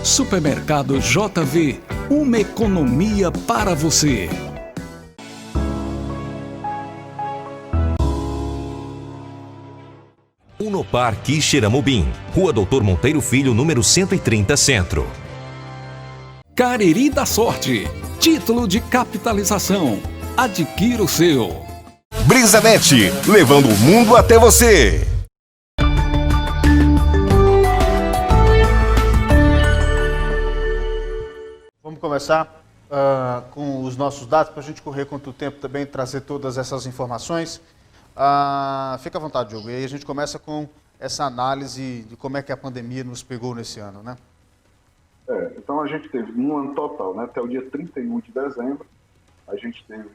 Supermercado JV, uma economia para você. Unopar Quixeramobim, Rua Doutor Monteiro Filho, número 130, Centro. Cariri da Sorte, título de capitalização. Adquira o seu. BrisaNet, levando o mundo até você. Vamos começar com os nossos dados, para a gente correr contra o tempo também, trazer todas essas informações. Fica à vontade, Diogo. E aí a gente começa com essa análise de como é que a pandemia nos pegou nesse ano, né? Então a gente teve, no ano total, né, até o dia 31 de dezembro, a gente teve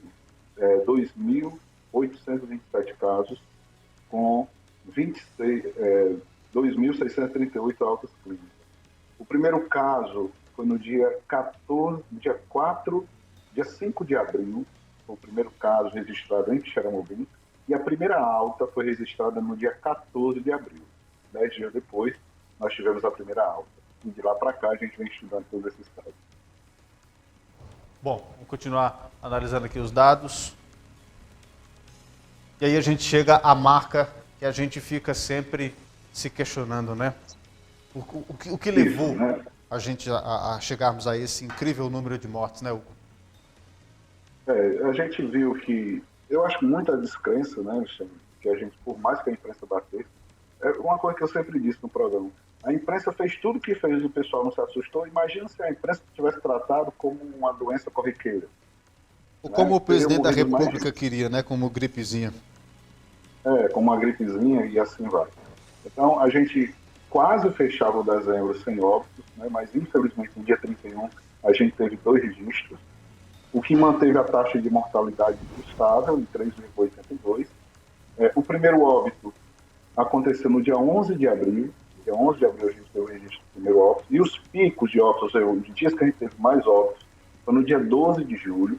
2.827 casos, com 2.638 altas clínicas. O primeiro caso foi no dia 5 de abril, foi o primeiro caso registrado em Quixeramobim, e a primeira alta foi registrada no dia 14 de abril. 10 dias depois, nós tivemos a primeira alta. E de lá para cá, a gente vem estudando todos esses casos. Bom, vamos continuar analisando aqui os dados. E aí a gente chega à marca que a gente fica sempre se questionando, né? O que levou Isso, né? a gente a chegarmos a esse incrível número de mortes, né, Hugo? A gente viu que, eu acho muita descrença, né, que a gente, por mais que a imprensa batesse, é uma coisa que eu sempre disse no programa, a imprensa fez tudo o que fez, o pessoal não se assustou. Imagina se a imprensa tivesse tratado como uma doença corriqueira. Ou como o presidente da Teria morrido República queria, né, como gripezinha. como uma gripezinha e assim vai. Então, a gente quase fechava o dezembro sem óbitos, né, mas infelizmente no dia 31 a gente teve 2 registros, o que manteve a taxa de mortalidade estável em 3,82. O primeiro óbito aconteceu no dia 11 de abril. Dia 11 de abril a gente teve o registro do primeiro óbito. E os picos de óbitos, os dias que a gente teve mais óbitos, foi no dia 12 de julho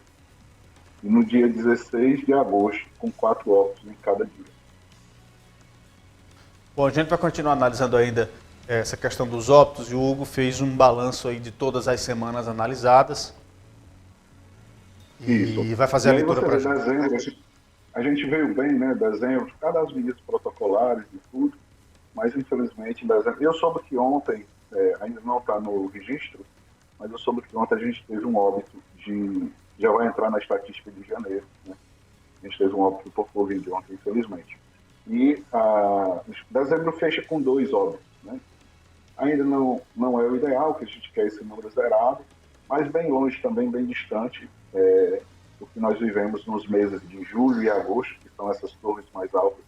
e no dia 16 de agosto, com 4 óbitos em cada dia. Bom, a gente vai continuar analisando ainda essa questão dos óbitos, e o Hugo fez um balanço aí de todas as semanas analisadas. Isso. E vai fazer a leitura para a gente. Dezembro, a gente veio bem, né, dezembro, cada as medidas protocolares e tudo, mas infelizmente em dezembro, eu soube que ontem, ainda não está no registro, mas eu soube que ontem a gente teve um óbito já vai entrar na estatística de janeiro, né? A gente teve um óbito por Covid ontem, infelizmente. E dezembro fecha com 2 óbitos, né? Ainda não é o ideal, que a gente quer esse número zerado, mas bem longe também, bem distante do que nós vivemos nos meses de julho e agosto, que são essas torres mais altas,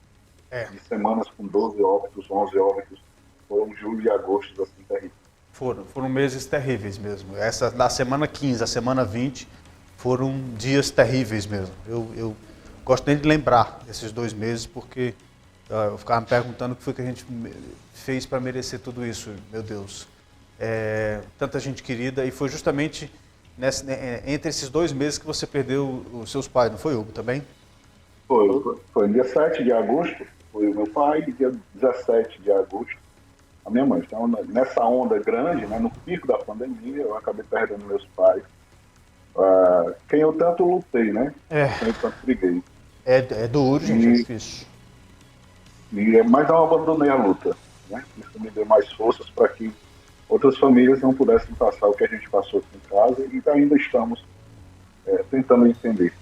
de semanas com 12 óbitos, 11 óbitos, foram julho e agosto assim terríveis. Foram meses terríveis mesmo. Essa da semana 15, a semana 20, foram dias terríveis mesmo. Eu gosto nem de lembrar desses 2 meses, porque eu ficava me perguntando o que foi que a gente fez para merecer tudo isso, meu Deus. Tanta gente querida, e foi justamente entre esses 2 meses que você perdeu os seus pais, não foi, Hugo, também? Foi dia 7 de agosto, foi o meu pai, e dia 17 de agosto, a minha mãe. Então, nessa onda grande, né, no pico da pandemia, eu acabei perdendo meus pais. Quem eu tanto lutei, né? Quem eu tanto briguei. É duro, gente, é difícil. Mas não abandonei a luta, né? Isso me deu mais forças para que outras famílias não pudessem passar o que a gente passou aqui em casa, e ainda estamos tentando entender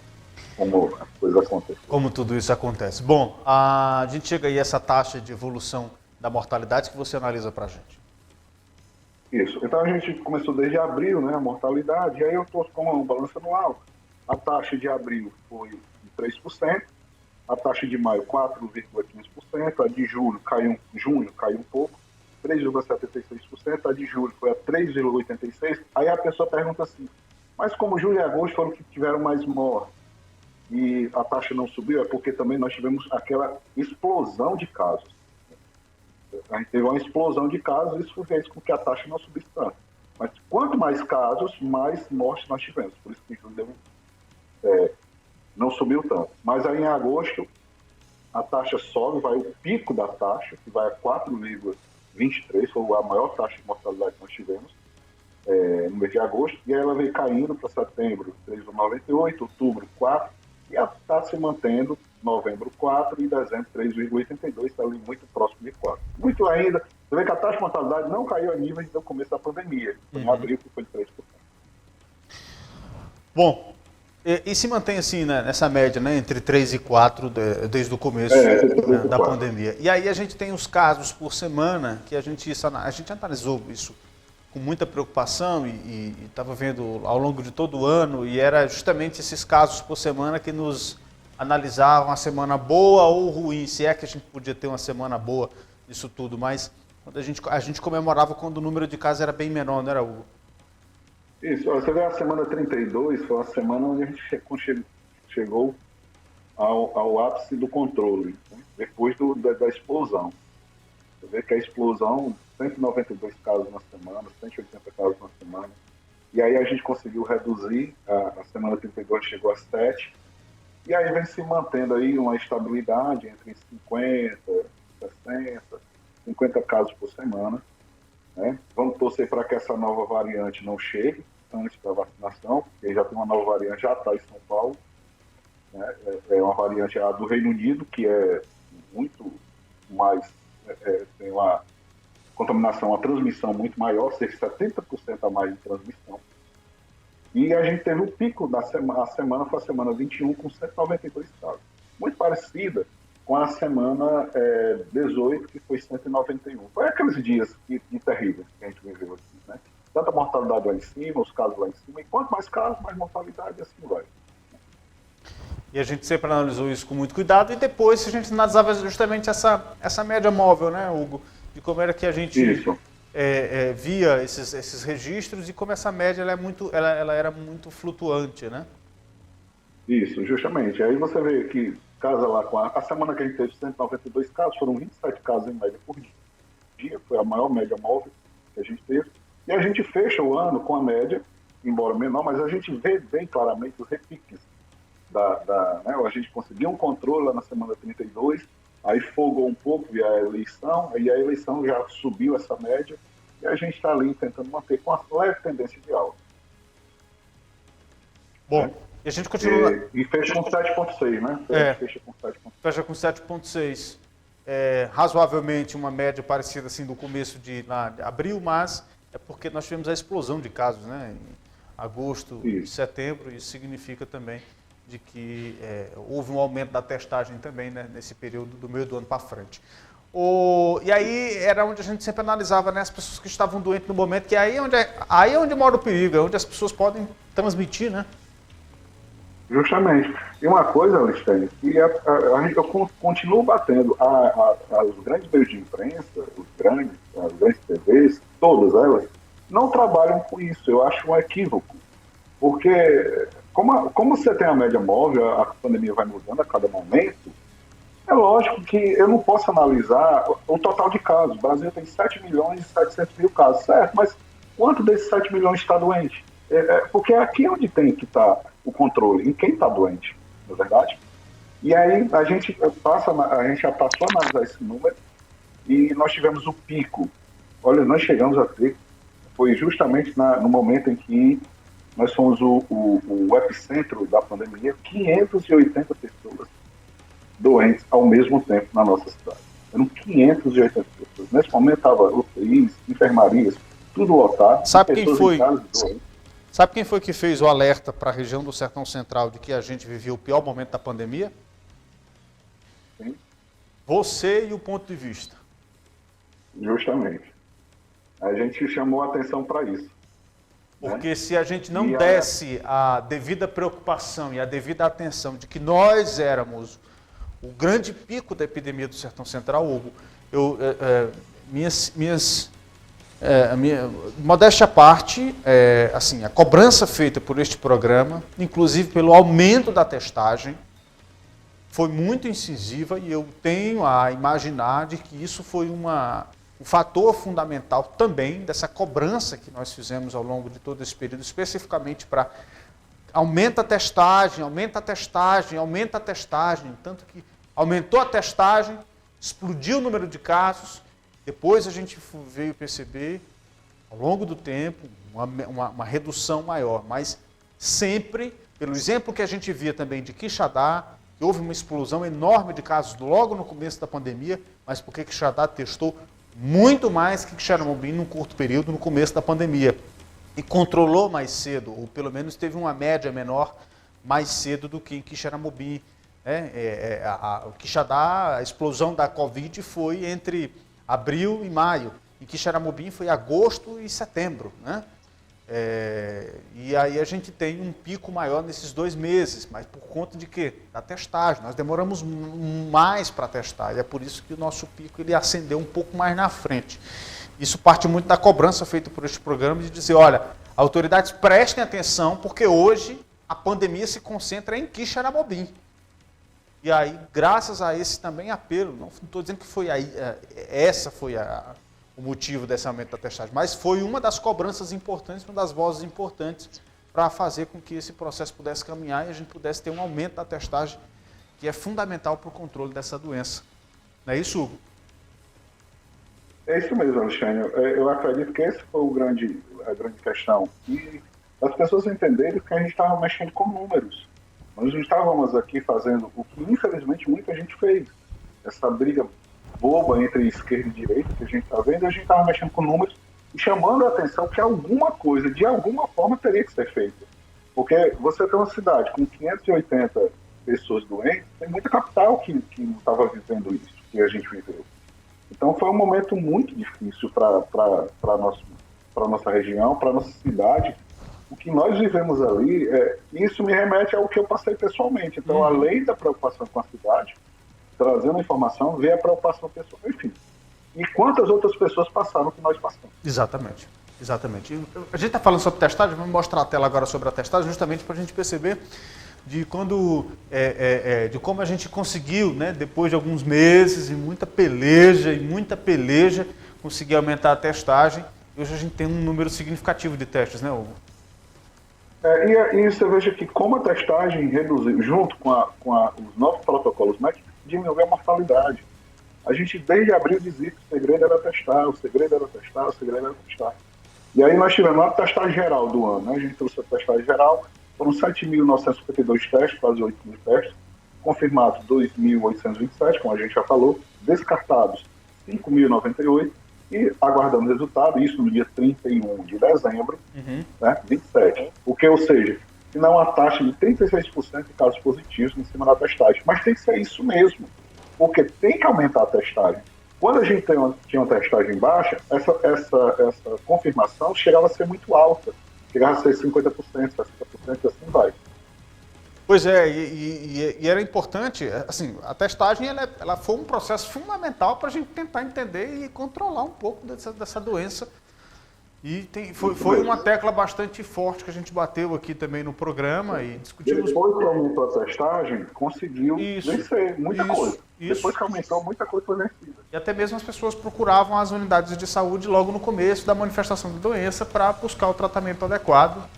como as coisas acontecem. Como tudo isso acontece. Bom, a gente chega aí a essa taxa de evolução da mortalidade que você analisa para a gente. Isso. Então a gente começou desde abril, né, a mortalidade, e aí eu estou com uma balança anual. A taxa de abril foi de 3%, a taxa de maio 4,15%, a de junho caiu um pouco, 3,76%, a de julho foi a 3,86%. Aí a pessoa pergunta assim, mas como julho e agosto foram que tiveram mais mortes e a taxa não subiu, é porque também nós tivemos aquela explosão de casos. A gente teve uma explosão de casos, isso fez com que a taxa não subisse tanto. Mas quanto mais casos, mais mortes nós tivemos. Por isso que julho não subiu tanto. Mas aí em agosto, a taxa sobe, vai o pico da taxa, que vai a 4,23, foi a maior taxa de mortalidade que nós tivemos. no mês de agosto, e aí ela veio caindo para setembro, 3,98, outubro, 4, e está se mantendo novembro 4 e dezembro 3,82, está ali muito próximo de 4. Muito ainda, você vê que a taxa de mortalidade não caiu a níveis do começo da pandemia, em abril que foi de 3%. Bom, e se mantém assim, né, nessa média, né, entre 3 e 4 desde o começo da pandemia. E aí a gente tem os casos por semana, que a gente analisou isso com muita preocupação e estava vendo ao longo de todo o ano, e era justamente esses casos por semana que nos analisavam a semana boa ou ruim, se é que a gente podia ter uma semana boa nisso tudo, mas quando a gente comemorava quando o número de casos era bem menor, não era, Hugo? Isso, você vê a semana 32, foi uma semana onde a gente chegou ao ápice do controle, né? Depois da explosão. Você vê que a explosão, 192 casos na semana, 180 casos na semana, e aí a gente conseguiu reduzir, a semana 32 chegou a 7, e aí vem se mantendo aí uma estabilidade entre 50, 60, 50 casos por semana, né? Vamos torcer para que essa nova variante não chegue antes da vacinação, porque já tem uma nova variante, já está em São Paulo, né? É uma variante do Reino Unido, que é muito mais, tem uma contaminação, uma transmissão muito maior, cerca de 70% a mais de transmissão. E a gente teve o pico da semana, foi a semana 21, com 192 casos. Muito parecida com a semana 18, que foi 191. Foi aqueles dias terríveis que a gente viveu aqui, né? Tanta mortalidade lá em cima, os casos lá em cima, e quanto mais casos, mais mortalidade, assim vai. E a gente sempre analisou isso com muito cuidado, e depois a gente analisava justamente essa média móvel, né, Hugo? De como era que a gente via esses registros e como essa média ela era muito flutuante, né? Isso, justamente. Aí você vê que casa lá com a semana que a gente teve 192 casos, foram 27 casos em média por dia, foi a maior média móvel que a gente teve. E a gente fecha o ano com a média, embora menor, mas a gente vê bem claramente os repiques. Né? A gente conseguiu um controle lá na semana 32, aí folgou um pouco via a eleição, aí a eleição já subiu essa média, e a gente está ali tentando manter com uma leve tendência de alta. Bom, e a gente continua... E fecha com 7,6, né? Fecha com 7,6. Fecha com 7,6. Razoavelmente uma média parecida assim do começo de abril, mas é porque nós tivemos a explosão de casos, né? Em agosto e setembro, isso significa também de que houve um aumento da testagem também, né, nesse período do meio do ano para frente. E aí era onde a gente sempre analisava, né, as pessoas que estavam doentes no momento, que aí é onde mora o perigo, é onde as pessoas podem transmitir, né? Justamente. E uma coisa, Alexandre, que eu continuo batendo os grandes meios de imprensa, as grandes TVs, todas elas, não trabalham com isso. Eu acho um equívoco. Porque, como você tem a média móvel, a pandemia vai mudando a cada momento, é lógico que eu não posso analisar o total de casos. O Brasil tem 7 milhões e 700 mil casos, certo? Mas quanto desses 7 milhões está doente? Porque é aqui onde tem que estar o controle, em quem está doente, não é verdade? E aí a gente já passou a analisar esse número e nós tivemos o pico. Olha, nós chegamos a ter, foi justamente no momento em que nós fomos o epicentro da pandemia, 580 pessoas doentes ao mesmo tempo na nossa cidade. Eram 580 pessoas. Nesse momento estava UTIs, enfermarias, tudo lotado. Sabe quem foi que fez o alerta para a região do Sertão Central de que a gente vivia o pior momento da pandemia? Sim. Você e o ponto de vista. Justamente. A gente chamou a atenção para isso. Porque se a gente não desse a devida preocupação e a devida atenção de que nós éramos o grande pico da epidemia do Sertão Central, Hugo, modéstia à parte, assim, a cobrança feita por este programa, inclusive pelo aumento da testagem, foi muito incisiva e eu tenho a imaginar de que isso foi um fator fundamental também dessa cobrança que nós fizemos ao longo de todo esse período, especificamente para aumenta a testagem, tanto que aumentou a testagem, explodiu o número de casos, depois a gente veio perceber, ao longo do tempo, uma redução maior, mas sempre, pelo exemplo que a gente via também de Quixadá, que houve uma explosão enorme de casos logo no começo da pandemia, mas porque Quixadá testou muito mais que Quixeramobim num curto período no começo da pandemia. E controlou mais cedo, ou pelo menos teve uma média menor mais cedo do que em Quixeramobim. O Quixadá, a explosão da Covid foi entre abril e maio. Em Quixeramobim foi agosto e setembro, né? E aí a gente tem um pico maior nesses 2 meses, mas por conta de quê? Da testagem. Nós demoramos mais para testar e é por isso que o nosso pico ele acendeu um pouco mais na frente. Isso parte muito da cobrança feita por este programa de dizer, olha, autoridades prestem atenção porque hoje a pandemia se concentra em Quixeramobim. E aí, graças a esse também apelo, não estou dizendo que foi aí, essa foi o motivo desse aumento da testagem, mas foi uma das cobranças importantes, uma das vozes importantes para fazer com que esse processo pudesse caminhar e a gente pudesse ter um aumento da testagem, que é fundamental para o controle dessa doença. Não é isso, Hugo? É isso mesmo, Alexandre. Eu acredito que essa foi a grande questão. E as pessoas entenderem que a gente estava mexendo com números. Nós não estávamos aqui fazendo o que, infelizmente, muita gente fez. Essa briga boba entre esquerda e direita que a gente está vendo, a gente estava mexendo com números e chamando a atenção que alguma coisa, de alguma forma, teria que ser feita. Porque você tem uma cidade com 580 pessoas doentes, tem muita capital que não estava vivendo isso, que a gente viveu. Então foi um momento muito difícil para a nossa região, para a nossa cidade. O que nós vivemos ali, isso me remete ao que eu passei pessoalmente. Então, além da preocupação com a cidade, trazendo a informação, veio a preocupação pessoal, enfim. E quantas outras pessoas passaram o que nós passamos. Exatamente. A gente está falando sobre testagem, vamos mostrar a tela agora sobre a testagem, justamente para a gente perceber de como a gente conseguiu, né, depois de alguns meses e muita peleja, conseguir aumentar a testagem. E hoje a gente tem um número significativo de testes, né, Hugo? E você veja que como a testagem reduziu, junto com os novos protocolos médicos, diminuiu a mortalidade. A gente desde abril dizia que o segredo era testar. E aí nós tivemos a testagem geral do ano, né? A gente trouxe a testagem geral, foram 7.952 testes, quase 8.000 testes, confirmados 2.827, como a gente já falou, descartados 5.098 e aguardando resultado, isso no dia 31 de dezembro, né, 27. Ou seja, se não uma taxa de 36% de casos positivos em cima da testagem. Mas tem que ser isso mesmo, porque tem que aumentar a testagem. Quando a gente tinha uma testagem baixa, essa confirmação chegava a ser muito alta, chegava a ser 50%, 60% e assim vai. Pois é, e era importante, assim, a testagem ela foi um processo fundamental para a gente tentar entender e controlar um pouco dessa doença. E foi uma tecla bastante forte que a gente bateu aqui também no programa e discutimos. Depois que aumentou a testagem, conseguiu vencer muita coisa. Depois que aumentou, muita coisa foi vencida. E até mesmo as pessoas procuravam as unidades de saúde logo no começo da manifestação da doença para buscar o tratamento adequado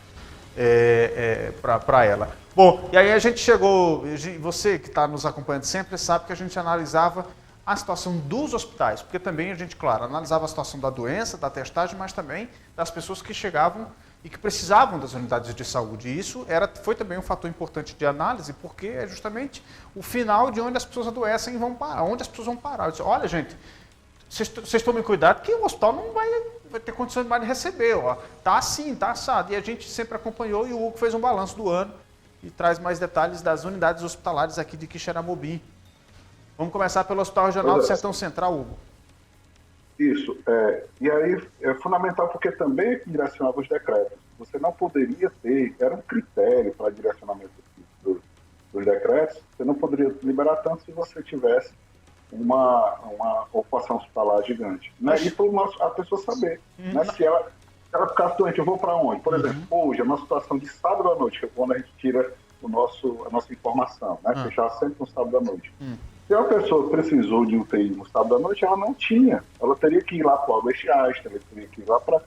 para ela. Bom, e aí a gente chegou, você que está nos acompanhando sempre sabe que a gente analisava a situação dos hospitais, porque também a gente, claro, analisava a situação da doença, da testagem, mas também das pessoas que chegavam e que precisavam das unidades de saúde. E isso foi também um fator importante de análise, porque é justamente o final de onde as pessoas adoecem e vão parar, onde as pessoas vão parar. Eu disse, olha, gente, vocês tomem cuidado que o hospital não vai ter condições mais de receber, ó. Tá assim, tá assado. E a gente sempre acompanhou e o Hugo fez um balanço do ano e traz mais detalhes das unidades hospitalares aqui de Quixeramobim. Vamos começar pelo Hospital Regional do Sertão Central, Hugo. Isso. E aí é fundamental porque também direcionava os decretos. Você não poderia ter, era um critério para direcionamento dos decretos, você não poderia liberar tanto se você tivesse uma ocupação hospitalar gigante. Né? E para a pessoa saber. Né? Se ela ficasse doente, eu vou para onde? Por exemplo, hoje, é uma situação de sábado à noite, que é quando a gente tira a nossa informação, né? Fechar sempre no sábado à noite. Se a pessoa precisou de UTI no sábado à noite, ela não tinha. Ela teria que ir lá para o Albert Einstein, ela teria que ir lá para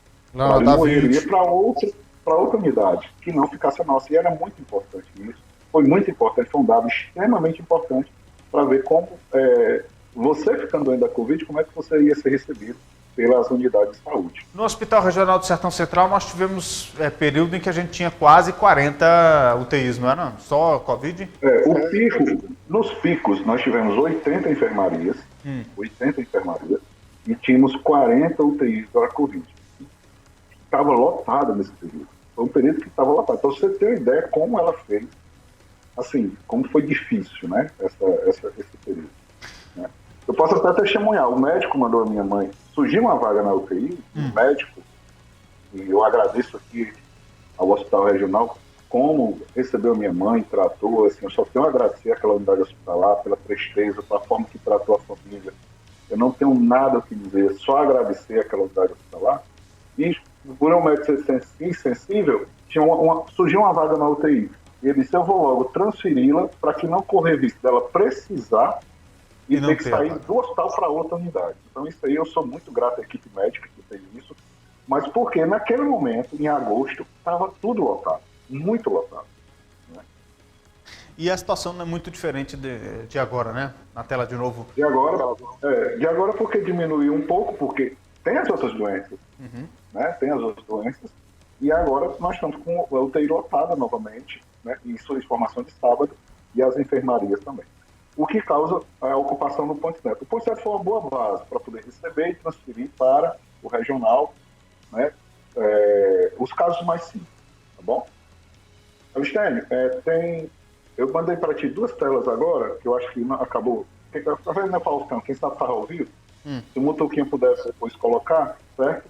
outra unidade, que não ficasse a nossa. E era muito importante isso. Foi muito importante, foi um dado extremamente importante para ver como você ficando doente da Covid, como é que você ia ser recebido pelas unidades de saúde. No Hospital Regional do Sertão Central, nós tivemos período em que a gente tinha quase 40 UTIs, não era? Só Covid? Nos picos, nós tivemos 80 enfermarias, 80 enfermarias, e tínhamos 40 UTIs da Covid. Estava lotada nesse período. Foi um período que estava lotado. Então, você tem uma ideia como ela fez, assim, como foi difícil, né, esse período. Né? Eu posso até testemunhar, o médico mandou a minha mãe, surgiu uma vaga na UTI, o médico, e eu agradeço aqui ao Hospital Regional, como recebeu a minha mãe, tratou, assim, eu só tenho a agradecer àquela unidade hospitalar pela presteza, pela forma que tratou a família. Eu não tenho nada o que dizer, só agradecer àquela unidade hospitalar. E, por um médico ser insensível, surgiu uma vaga na UTI. E ele disse, eu vou logo transferi-la para que não correr risco dela precisar e ter que sair do hospital para outra unidade. Então, isso aí eu sou muito grato à equipe médica que fez isso, mas porque naquele momento, em agosto, estava tudo lotado, muito lotado. Né? E a situação não é muito diferente de agora, né? Na tela de novo. De agora porque diminuiu um pouco, porque tem as outras doenças, né? Tem as outras doenças, e agora nós estamos com a UTI lotada novamente, né? Isso é informação de sábado, e as enfermarias também. O que causa a ocupação no Ponte Neto. O Ponte Neto foi uma boa base para poder receber e transferir para o regional, né? Os casos mais simples, tá bom? Alistênio, eu mandei para ti 2 telas agora, que eu acho que não acabou. Tá vendo, né, Faustão? Quem sabe estava ao vivo? Se o Mutuquinha pudesse depois colocar, certo?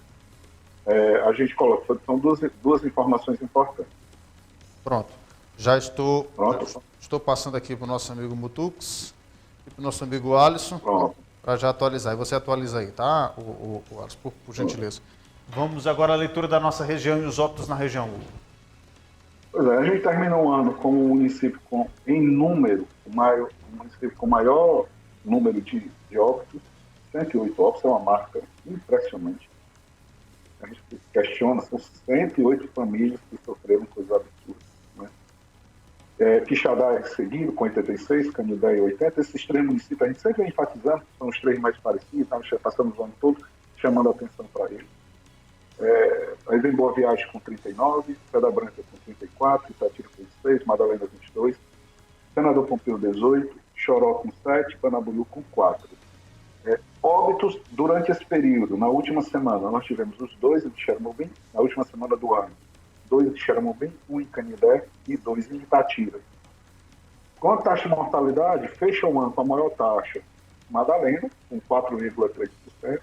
A gente coloca. São duas informações importantes. Pronto. Já estou passando aqui para o nosso amigo Mutux e para o nosso amigo Alisson para já atualizar. E você atualiza aí, tá, o Alisson, por gentileza. Vamos agora à leitura da nossa região e os óbitos na região. Pois é, a gente termina o ano como um município em número, um município com maior número de óbitos, 108 óbitos, é uma marca impressionante. A gente questiona, são 108 famílias que sofreram coisas absurdas. Né? Quixadá é seguido com 86, Canindé 80, esses 3 municípios a gente sempre vem enfatizando, são os 3 mais parecidos, passamos o ano todo chamando a atenção para eles. Aí vem Boa Viagem com 39, Pedra Branca com 34, Itatira com 26, Madalena 22, Senador Pompeu 18, Choró com 7, Panambuiú com 4. Óbitos durante esse período, na última semana, nós tivemos os 2 de Xeramobim, na última semana do ano, 2 de Xeramobim, 1 em Canindé e 2 em Itatira. Com a taxa de mortalidade, fecha o ano com a maior taxa Madalena, com 4,3%,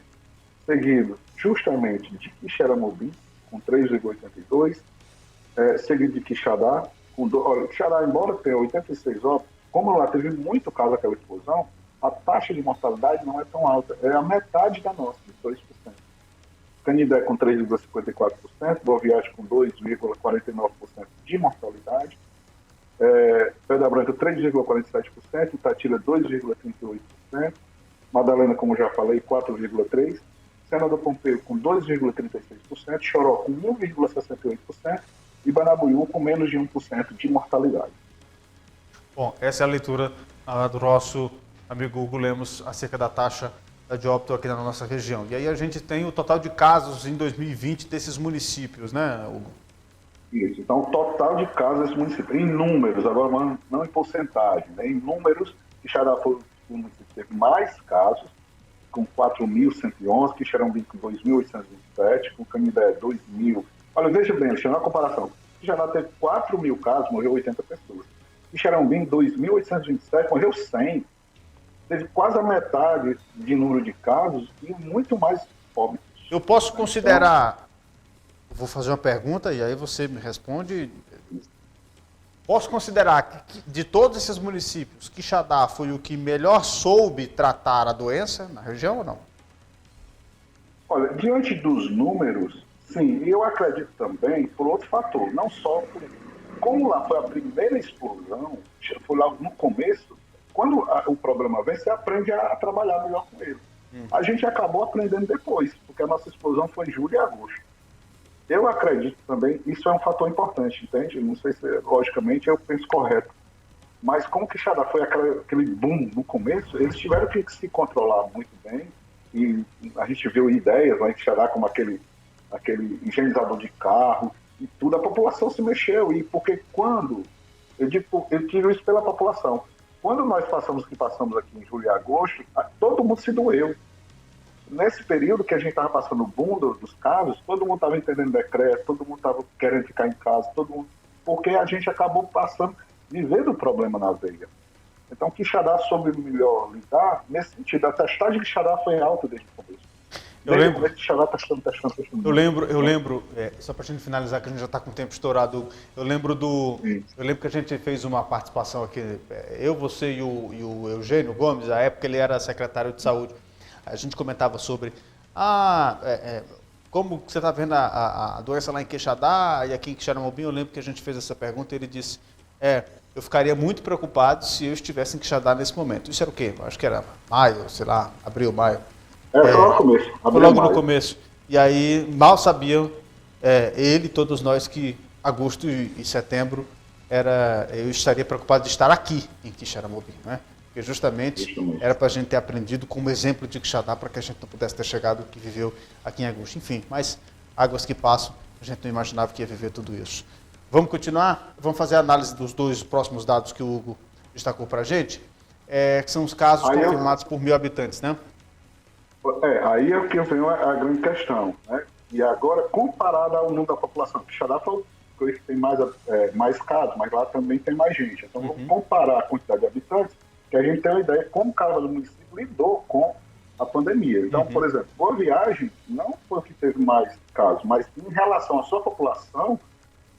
seguido justamente de Quixeramobim, com 3,82%, seguido de Quixadá, Quixadá, embora tenha 86 óbitos, como lá teve muito caso daquela explosão, a taxa de mortalidade não é tão alta, é a metade da nossa, de 2%. Canindé com 3,54%, Boa Viagem com 2,49% de mortalidade, Pedra Branca 3,47%, Itatira 2,38%, Madalena, como já falei, 4,3%, Senador Pompeu com 2,36%, Choró com 1,68% e Banabuiú com menos de 1% de mortalidade. Bom, essa é a leitura do nosso amigo Hugo Lemos acerca da taxa de óbito aqui na nossa região. E aí a gente tem o total de casos em 2020 desses municípios, né, Hugo? Isso, então o total de casos desses municípios, em números, agora não em porcentagem, né, em números, Quixadá foi o município que teve mais casos, com 4.111, Quixeramobim com 2.827, com Canindé 2.000. Olha, veja bem, deixa eu uma comparação. Quixadá teve 4.000 casos, morreu 80 pessoas. Quixeramobim 2.827, morreu 100. Teve quase a metade de número de casos e muito mais óbitos. Eu posso considerar, vou fazer uma pergunta e aí você me responde. Posso considerar que de todos esses municípios, Quixadá foi o que melhor soube tratar a doença na região ou não? Olha, diante dos números, sim, eu acredito também por outro fator, não só por... Como lá foi a primeira explosão, foi lá no começo, quando o problema vem, você aprende a trabalhar melhor com ele. A gente acabou aprendendo depois, porque a nossa explosão foi em julho e agosto. Eu acredito também, isso é um fator importante, entende? Não sei se, logicamente, eu penso correto. Mas como que Quixadá foi aquele boom no começo, eles tiveram que se controlar muito bem e a gente viu ideias lá em Quixadá, como aquele higienizador de carro, e tudo, a população se mexeu, e porque quando, eu tive isso pela população, quando nós passamos o que passamos aqui em julho e agosto, todo mundo se doeu. Nesse período que a gente estava passando o boom dos casos, todo mundo estava entendendo decreto, todo mundo estava querendo ficar em casa, todo mundo, porque a gente acabou vivendo o problema na veia. Então, Quixadá soube melhor lidar nesse sentido. A testagem de Quixadá foi alta desde o começo. Eu lembro, Quixadá testando. eu lembro, só para a gente finalizar, que a gente já está com o tempo estourado, eu lembro que a gente fez uma participação aqui, eu, você e o Eugênio Gomes, na época ele era secretário de saúde, a gente comentava sobre, como você está vendo a doença lá em Quixadá e aqui em Quixeramobim, eu lembro que a gente fez essa pergunta e ele disse, eu ficaria muito preocupado se eu estivesse em Quixadá nesse momento. Isso era o quê? Eu acho que era maio, sei lá, abril, maio. Foi no começo. Logo no começo. E aí, mal sabiam ele e todos nós que agosto e setembro eu estaria preocupado de estar aqui em Quixeramobim, né? Porque justamente era para a gente ter aprendido como exemplo de Quixadá para que a gente não pudesse ter chegado que viveu aqui em agosto. Enfim, mas águas que passam, a gente não imaginava que ia viver tudo isso. Vamos continuar? Vamos fazer a análise dos 2 próximos dados que o Hugo destacou para a gente, que são os casos confirmados por 1.000 habitantes, né? Aí é que vem a grande questão, né? E agora, comparado ao número da população, Quixadá foi o que tem mais casos, mas lá também tem mais gente. Então, vamos comparar a quantidade de habitantes, que a gente tem uma ideia de como cada município lidou com a pandemia. Então, por exemplo, Boa Viagem não foi o que teve mais casos, mas em relação à sua população,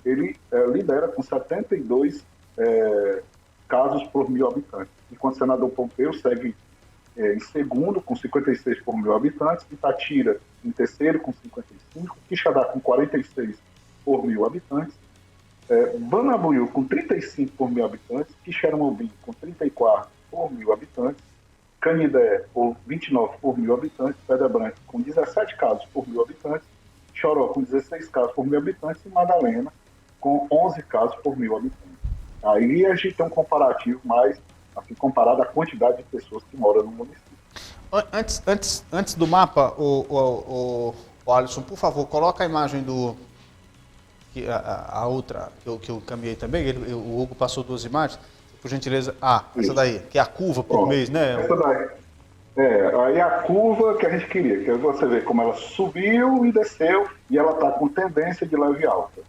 ele lidera com 72 casos por 1.000 habitantes. Enquanto o senador Pompeu segue em segundo, com 56 por 1.000 habitantes, Itatira em terceiro, com 55, Quixadá com 46 por 1.000 habitantes, Banabuiú com 35 por 1.000 habitantes, Quixeramobim com 34 por 1.000 habitantes, Canindé por 29 por 1.000 habitantes, Pedra Branca com 17 casos por 1.000 habitantes, Choró com 16 casos por 1.000 habitantes e Madalena com 11 casos por 1.000 habitantes. Aí a gente tem um comparativo mais, assim, comparado à quantidade de pessoas que moram no município. Antes do mapa, o Alisson, por favor, coloca a imagem a outra que eu caminhei também, o Hugo passou 2 imagens, por gentileza. Essa daí, que é a curva por mês, né? Essa daí. Aí a curva que a gente queria, que você vê como ela subiu e desceu, e ela está com tendência de leve alta.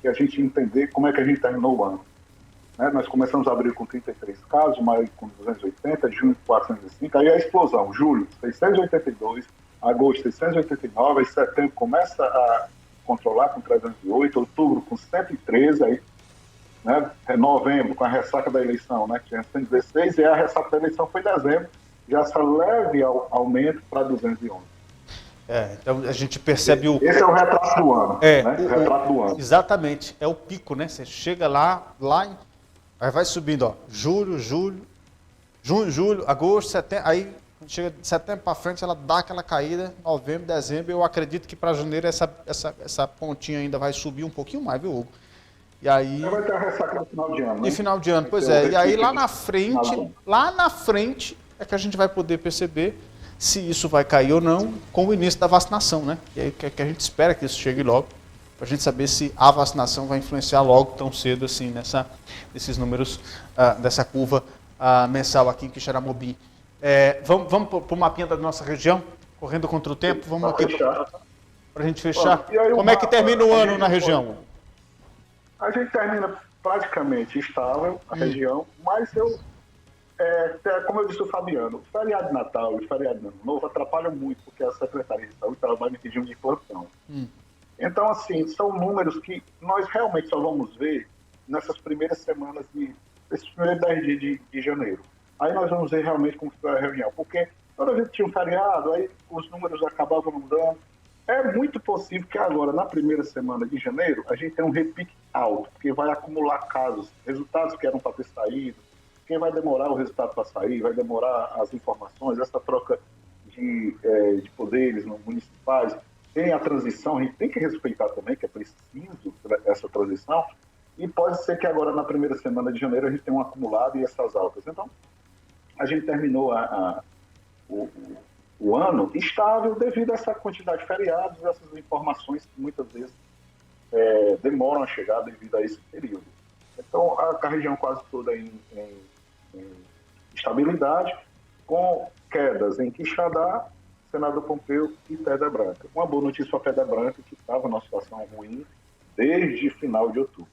Que a gente entender como é que a gente terminou o ano. Né? Nós começamos abril com 33 casos, maio com 280, junho com 405, aí a explosão, julho 682, agosto 689, aí setembro começa a controlar com 308, outubro com 113, aí, né? Novembro com a ressaca da eleição, né? Que tinha 116, e a ressaca da eleição foi em dezembro, já essa leve aumento para 211. Então a gente percebe Esse é o retrato do ano. Né? O retrato do ano. Exatamente, é o pico, né? Você chega lá aí vai subindo, ó, junho, julho, agosto, setembro, aí chega de setembro para frente, ela dá aquela caída, novembro, dezembro, eu acredito que para janeiro essa pontinha ainda vai subir um pouquinho mais, viu, Hugo? E aí... Vai ter a ressaca no final de ano, né? E final de ano, pois é, e aí lá na frente é que a gente vai poder perceber se isso vai cair ou não com o início da vacinação, né? Que a gente espera que isso chegue logo, para a gente saber se a vacinação vai influenciar logo tão cedo assim nesses números dessa curva mensal aqui em Quixeramobim. Vamos para o mapinha da nossa região, correndo contra o tempo, vamos aqui para a gente fechar. Como é que termina o ano na região? A gente termina praticamente estável, a região, mas como eu disse o Fabiano, o feriado de Natal e o feriado de Ano Novo atrapalham muito, porque a Secretaria de Saúde trabalha em regime de plantão. Então, assim, são números que nós realmente só vamos ver nessas primeiras semanas, nesses primeiros 10 dias de janeiro. Aí nós vamos ver realmente como foi a reunião, porque toda vez que tinha um feriado, aí os números acabavam mudando. É muito possível que agora, na primeira semana de janeiro, a gente tenha um repique alto, porque vai acumular casos, resultados que eram para ter saído, quem vai demorar o resultado para sair, vai demorar as informações, essa troca de poderes municipais, tem a transição, a gente tem que respeitar também, que é preciso essa transição, e pode ser que agora, na primeira semana de janeiro, a gente tenha um acumulado e essas altas. Então, a gente terminou o o ano estável devido a essa quantidade de feriados, essas informações que muitas vezes demoram a chegar devido a esse período. Então, a região quase toda em estabilidade, com quedas em Quixadá, Senador Pompeu e Pedra Branca. Uma boa notícia para Pedra Branca, que estava numa situação ruim desde final de outubro.